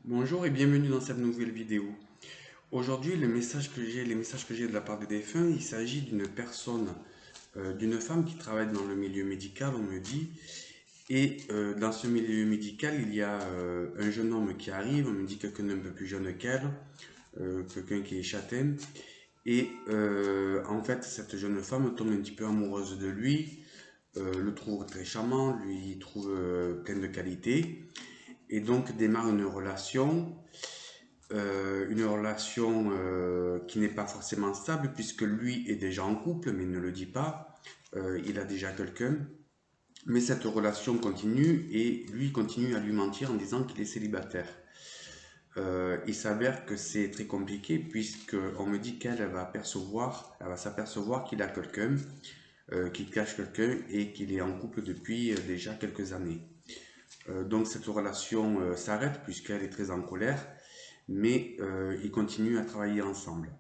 Bonjour et bienvenue dans cette nouvelle vidéo. Aujourd'hui, les messages que j'ai de la part des défunts, il s'agit d'une personne, d'une femme qui travaille dans le milieu médical, on me dit. Et dans ce milieu médical, il y a un jeune homme qui arrive, on me dit quelqu'un d'un peu plus jeune qu'elle, quelqu'un qui est châtaigne. Et en fait, cette jeune femme tombe un petit peu amoureuse de lui, le trouve très charmant, lui trouve plein de qualités. Et donc démarre une relation qui n'est pas forcément stable puisque lui est déjà en couple mais il ne le dit pas. Il a déjà quelqu'un. Mais cette relation continue et lui continue à lui mentir en disant qu'il est célibataire. Il s'avère que c'est très compliqué puisque on me dit elle va s'apercevoir qu'il a quelqu'un, qu'il cache quelqu'un et qu'il est en couple depuis déjà quelques années. Donc cette relation s'arrête puisqu'elle est très en colère, mais ils continuent à travailler ensemble.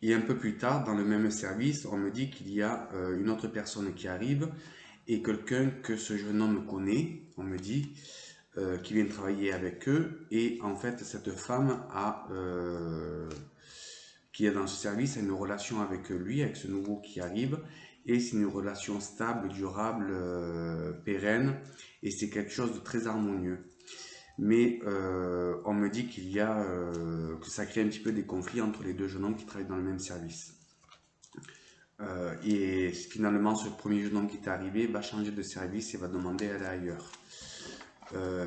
Et un peu plus tard, dans le même service, on me dit qu'il y a une autre personne qui arrive et quelqu'un que ce jeune homme connaît, on me dit, qui vient travailler avec eux. Et en fait, cette femme qui est dans ce service a une relation avec lui, avec ce nouveau qui arrive. Et c'est une relation stable, durable, pérenne. Et c'est quelque chose de très harmonieux. Mais on me dit que ça crée un petit peu des conflits entre les deux jeunes hommes qui travaillent dans le même service. Et finalement, ce premier jeune homme qui est arrivé va changer de service et va demander à aller ailleurs.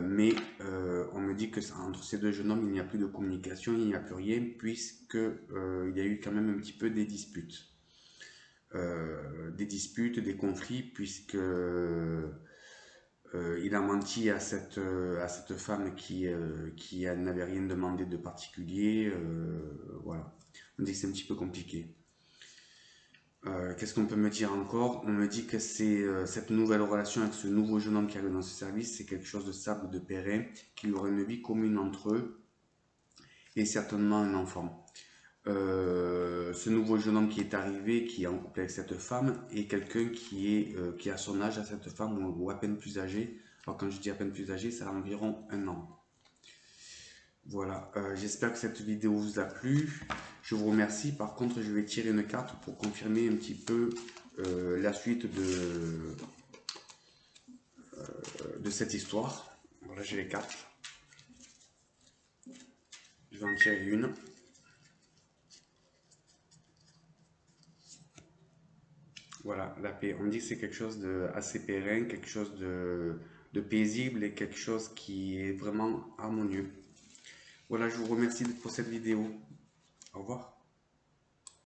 Mais on me dit que entre ces deux jeunes hommes, il n'y a plus de communication, il n'y a plus rien, puisque il y a eu quand même un petit peu des disputes. Des conflits, puisque il a menti à cette femme qui n'avait rien demandé de particulier. Voilà. On dit que c'est un petit peu compliqué. Qu'est-ce qu'on peut me dire encore? On me dit que cette nouvelle relation avec ce nouveau jeune homme qui arrive dans ce service, c'est quelque chose de stable, de pérenne, qu'il y aura une vie commune entre eux et certainement un enfant. Ce nouveau jeune homme qui est arrivé, qui est en couple avec cette femme, est quelqu'un qui a son âge à cette femme ou à peine plus âgé. Alors quand je dis à peine plus âgé, c'est à environ un an. Voilà, j'espère que cette vidéo vous a plu. Je vous remercie. Par contre, je vais tirer une carte pour confirmer un petit peu la suite de cette histoire. Voilà, j'ai les cartes. Je vais en tirer une. Voilà, la paix. On dit que c'est quelque chose de assez pérenne, quelque chose de paisible et quelque chose qui est vraiment harmonieux. Voilà, je vous remercie pour cette vidéo.